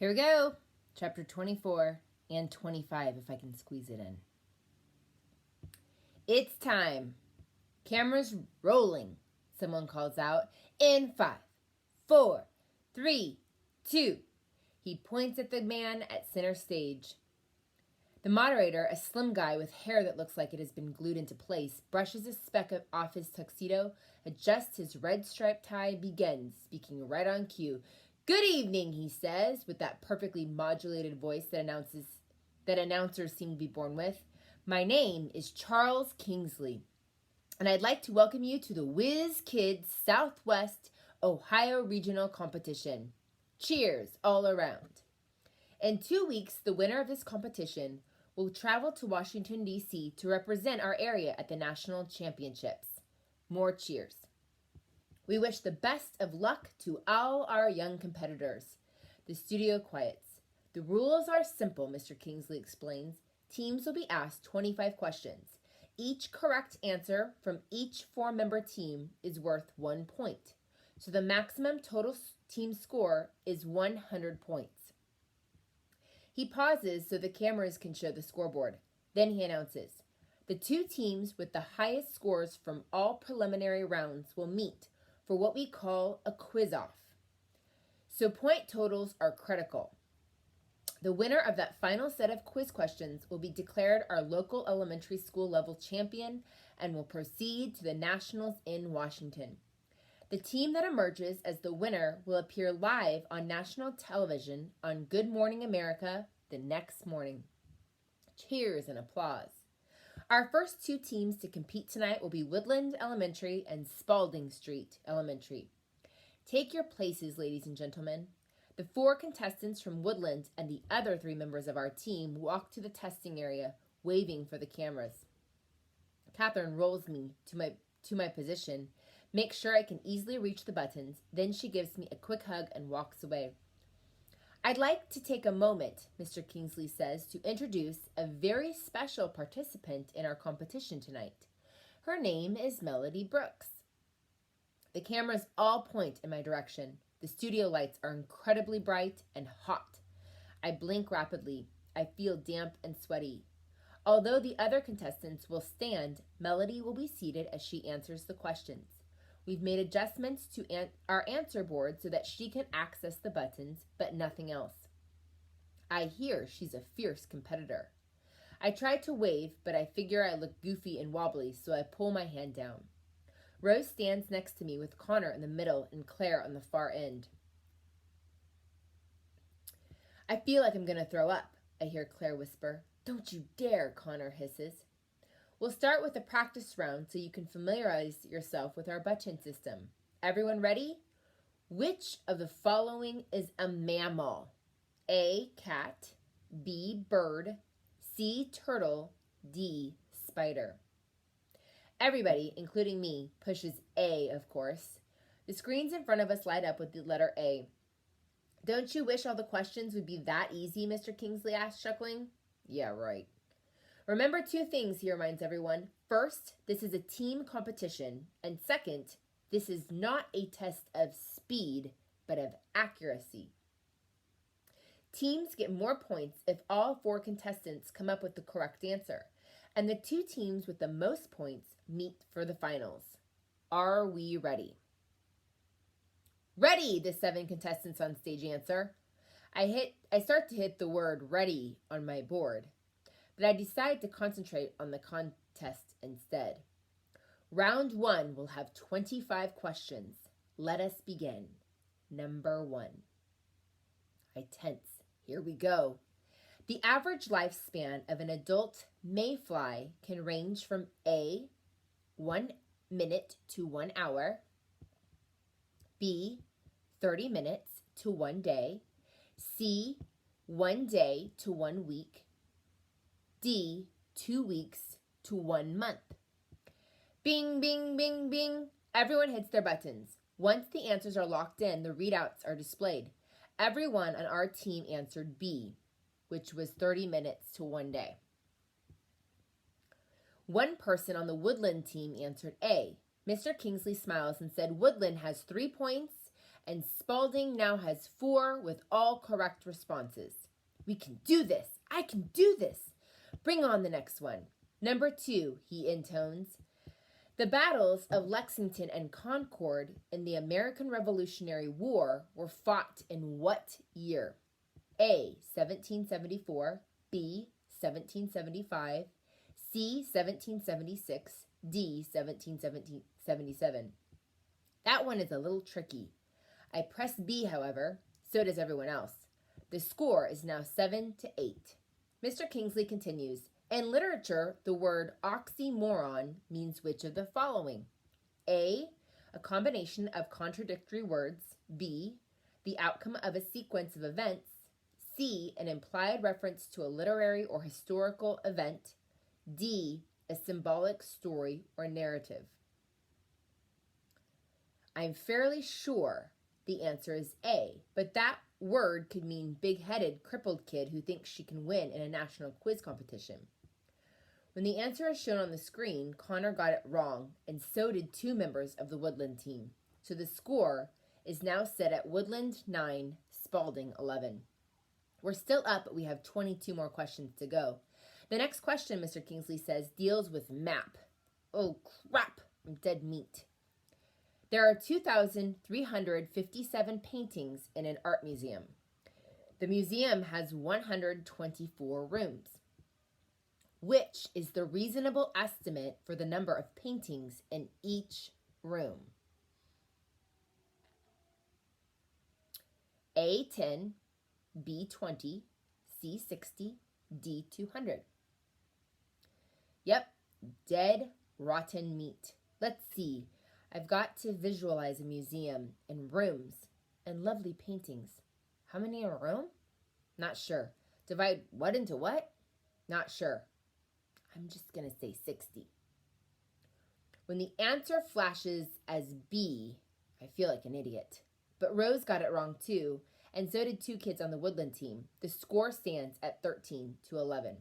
Here we go. Chapter 24 and 25, if I can squeeze it in. It's time. Cameras rolling, someone calls out. In 5, 4, 3, 2. He points at the man at center stage. The moderator, a slim guy with hair that looks like it has been glued into place, brushes a speck off his tuxedo, adjusts his red striped tie, begins, speaking right on cue. Good evening, he says, with that perfectly modulated voice that announcers seem to be born with. My name is Charles Kingsley, and I'd like to welcome you to the Whiz Kids Southwest Ohio Regional Competition. Cheers all around. In 2 weeks, the winner of this competition will travel to Washington, D.C. to represent our area at the National Championships. More cheers. We wish the best of luck to all our young competitors. The studio quiets. The rules are simple, Mr. Kingsley explains. Teams will be asked 25 questions. Each correct answer from each four-member team is worth 1 point. So the maximum total team score is 100 points. He pauses so the cameras can show the scoreboard. Then he announces, the two teams with the highest scores from all preliminary rounds will meet for what we call a quiz-off. So point totals are critical. The winner of that final set of quiz questions will be declared our local elementary school level champion and will proceed to the nationals in Washington. The team that emerges as the winner will appear live on national television on Good Morning America the next morning. Cheers and applause. Our first two teams to compete tonight will be Woodland Elementary and Spalding Street Elementary. Take your places, ladies and gentlemen. The four contestants from Woodland and the other three members of our team walk to the testing area, waving for the cameras. Catherine rolls me to my position, makes sure I can easily reach the buttons, then she gives me a quick hug and walks away. I'd like to take a moment, Mr. Kingsley says, to introduce a very special participant in our competition tonight. Her name is Melody Brooks. The cameras all point in my direction. The studio lights are incredibly bright and hot. I blink rapidly. I feel damp and sweaty. Although the other contestants will stand, Melody will be seated as she answers the questions. We've made adjustments to our answer board so that she can access the buttons, but nothing else. I hear she's a fierce competitor. I try to wave, but I figure I look goofy and wobbly, so I pull my hand down. Rose stands next to me with Connor in the middle and Claire on the far end. I feel like I'm going to throw up, I hear Claire whisper. Don't you dare, Connor hisses. We'll start with a practice round so you can familiarize yourself with our button system. Everyone ready? Which of the following is a mammal? A, cat, B, bird, C, turtle, D, spider. Everybody, including me, pushes A, of course. The screens in front of us light up with the letter A. Don't you wish all the questions would be that easy, Mr. Kingsley asked, chuckling. Yeah, right. Remember two things, he reminds everyone. First, this is a team competition. And second, this is not a test of speed, but of accuracy. Teams get more points if all four contestants come up with the correct answer. And the two teams with the most points meet for the finals. Are we ready? Ready, the 7 contestants on stage answer. I start to hit the word ready on my board, but I decide to concentrate on the contest instead. Round 1 will have 25 questions. Let us begin. Number 1. I tense. Here we go. The average lifespan of an adult mayfly can range from A, 1 minute to 1 hour, B, 30 minutes to 1 day, C, 1 day to 1 week, D, 2 weeks to 1 month. Bing, bing, bing, bing. Everyone hits their buttons. Once the answers are locked in, the readouts are displayed. Everyone on our team answered B, which was 30 minutes to 1 day. One person on the Woodland team answered A. Mr. Kingsley smiles and said Woodland has 3 points and Spalding now has 4 with all correct responses. We can do this! I can do this! Bring on the next one. Number 2, he intones. The battles of Lexington and Concord in the American Revolutionary War were fought in what year? A. 1774, B. 1775, C. 1776, D. 1777. That one is a little tricky. I press B, however. So does everyone else. The score is now 7-8. Mr. Kingsley continues. In literature, the word oxymoron means which of the following? A. A combination of contradictory words. B. The outcome of a sequence of events. C. An implied reference to a literary or historical event. D. A symbolic story or narrative. I'm fairly sure the answer is A, but that word could mean big-headed, crippled kid who thinks she can win in a national quiz competition. When the answer is shown on the screen, Connor got it wrong, and so did 2 members of the Woodland team. So the score is now set at Woodland 9, Spalding 11. We're still up, but we have 22 more questions to go. The next question, Mr. Kingsley says, deals with map. Oh, crap, I'm dead meat. There are 2,357 paintings in an art museum. The museum has 124 rooms. Which is the reasonable estimate for the number of paintings in each room? A, 10, B, 20, C, 60, D, 200. Yep, dead, rotten meat. Let's see. I've got to visualize a museum and rooms and lovely paintings. How many in a room? Not sure. Divide what into what? Not sure. I'm just going to say 60. When the answer flashes as B, I feel like an idiot. But Rose got it wrong too, and so did 2 kids on the Woodland team. The score stands at 13-11.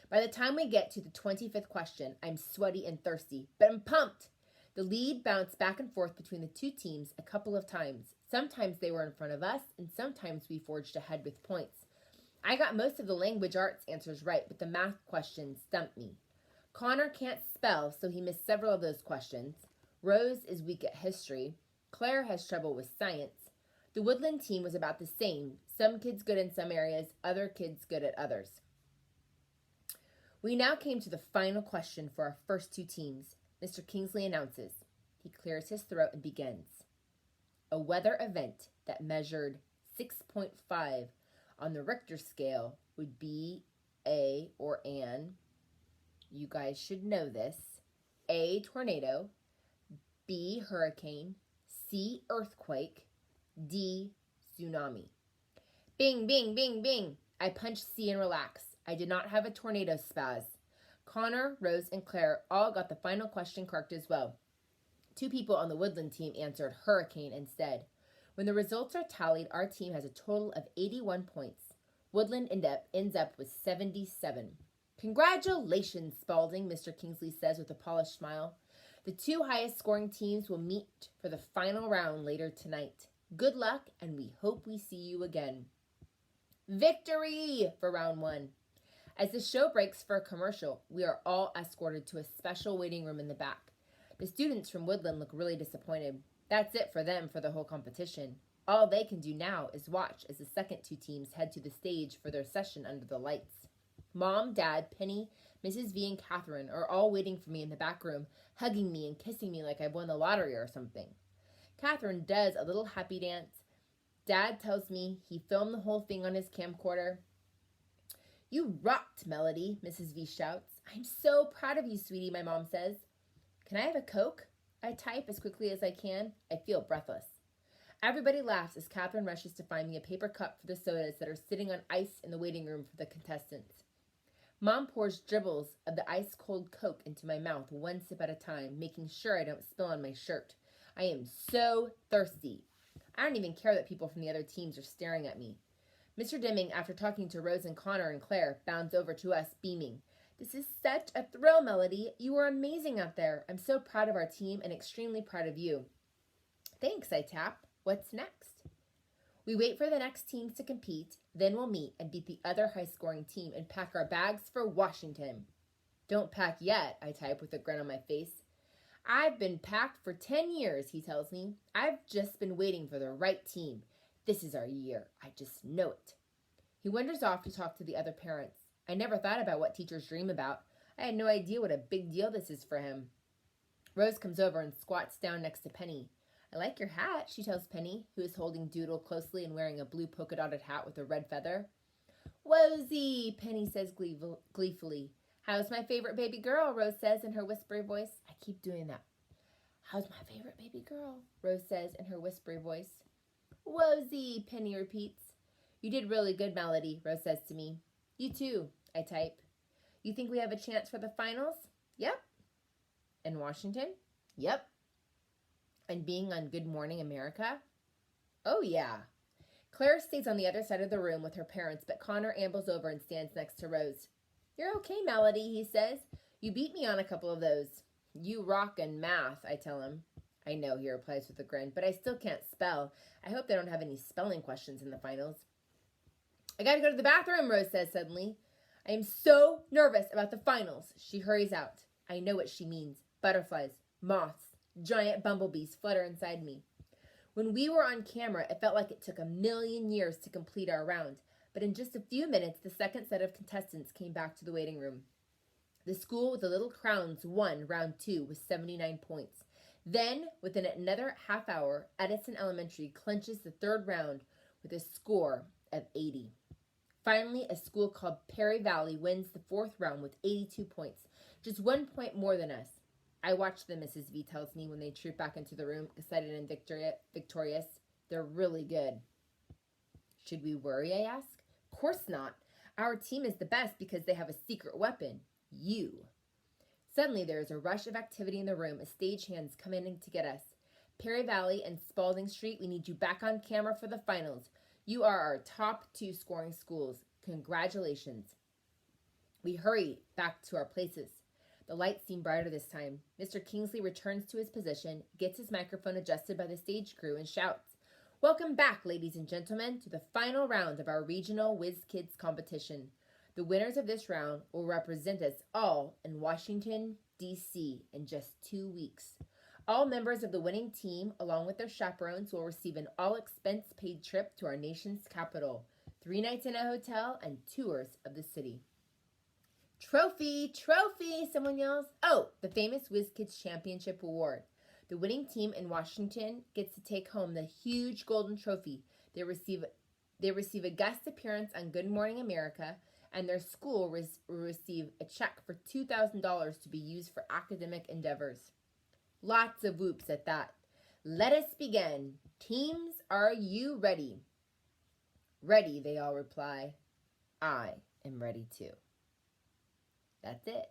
By the time we get to the 25th question, I'm sweaty and thirsty, but I'm pumped. The lead bounced back and forth between the 2 teams a couple of times. Sometimes they were in front of us, and sometimes we forged ahead with points. I got most of the language arts answers right, but the math questions stumped me. Connor can't spell, so he missed several of those questions. Rose is weak at history. Claire has trouble with science. The Woodland team was about the same. Some kids good in some areas, other kids good at others. We now came to the final question for our first 2 teams. Mr. Kingsley announces. He clears his throat and begins. A weather event that measured 6.5 on the Richter scale would be a, or an, you guys should know this, A, tornado, B, hurricane, C, earthquake, D, tsunami. Bing, bing, bing, bing. I punched C and relax. I did not have a tornado spaz. Connor, Rose, and Claire all got the final question correct as well. 2 people on the Woodland team answered hurricane instead. When the results are tallied, our team has a total of 81 points. Woodland ends up with 77. Congratulations, Spalding, Mr. Kingsley says with a polished smile. The 2 highest scoring teams will meet for the final round later tonight. Good luck, and we hope we see you again. Victory for round 1. As the show breaks for a commercial, we are all escorted to a special waiting room in the back. The students from Woodland look really disappointed. That's it for them for the whole competition. All they can do now is watch as the second 2 teams head to the stage for their session under the lights. Mom, Dad, Penny, Mrs. V, and Catherine are all waiting for me in the back room, hugging me and kissing me like I've won the lottery or something. Catherine does a little happy dance. Dad tells me he filmed the whole thing on his camcorder. You rocked, Melody, Mrs. V shouts. I'm so proud of you, sweetie, my mom says. Can I have a Coke? I type as quickly as I can. I feel breathless. Everybody laughs as Catherine rushes to find me a paper cup for the sodas that are sitting on ice in the waiting room for the contestants. Mom pours dribbles of the ice-cold Coke into my mouth 1 sip at a time, making sure I don't spill on my shirt. I am so thirsty. I don't even care that people from the other teams are staring at me. Mr. Deming, after talking to Rose and Connor and Claire, bounds over to us, beaming. This is such a thrill, Melody. You were amazing out there. I'm so proud of our team and extremely proud of you. Thanks, I tap. What's next? We wait for the next teams to compete, then we'll meet and beat the other high-scoring team and pack our bags for Washington. Don't pack yet, I type with a grin on my face. I've been packed for 10 years, he tells me. I've just been waiting for the right team. This is our year. I just know it. He wanders off to talk to the other parents. I never thought about what teachers dream about. I had no idea what a big deal this is for him. Rose comes over and squats down next to Penny. I like your hat, she tells Penny, who is holding Doodle closely and wearing a blue polka-dotted hat with a red feather. Wozie, Penny says gleefully. How's my favorite baby girl, Rose says in her whispery voice. I keep doing that. How's my favorite baby girl, Rose says in her whispery voice. Wozie, Penny repeats. You did really good, Melody, Rose says to me. You too, I type. You think we have a chance for the finals? Yep. In Washington? Yep. And being on Good Morning America? Oh, yeah. Claire stays on the other side of the room with her parents, but Connor ambles over and stands next to Rose. You're okay, Melody, he says. You beat me on a couple of those. You rock in math, I tell him. I know, he replies with a grin, but I still can't spell. I hope they don't have any spelling questions in the finals. I gotta go to the bathroom, Rose says suddenly. I am so nervous about the finals. She hurries out. I know what she means. Butterflies, moths, giant bumblebees flutter inside me. When we were on camera, it felt like it took 1,000,000 years to complete our round, but in just a few minutes, the second set of contestants came back to the waiting room. The school with the little crowns won round 2 with 79 points. Then, within another half hour, Edison Elementary clinches the third round with a score of 80. Finally, a school called Perry Valley wins the fourth round with 82 points, just 1 point more than us. I watch them, Mrs. V tells me when they troop back into the room, excited and victorious. They're really good. Should we worry, I ask? Of course not. Our team is the best because they have a secret weapon. You. Suddenly, there is a rush of activity in the room as stagehands come in to get us. Perry Valley and Spalding Street, we need you back on camera for the finals. You are our top 2 scoring schools. Congratulations. We hurry back to our places. The lights seem brighter this time. Mr. Kingsley returns to his position, gets his microphone adjusted by the stage crew, and shouts, Welcome back, ladies and gentlemen, to the final round of our regional Whiz Kids competition. The winners of this round will represent us all in Washington, D.C. in just 2 weeks. All members of the winning team, along with their chaperones, will receive an all-expense-paid trip to our nation's capital, 3 nights in a hotel, and tours of the city. Trophy, trophy, someone yells. Oh, the famous Whiz Kids Championship Award. The winning team in Washington gets to take home the huge golden trophy. They receive a guest appearance on Good Morning America, and their school will receive a check for $2,000 to be used for academic endeavors. Lots of whoops at that. Let us begin. Teams, are you ready? Ready, they all reply. I am ready too. That's it.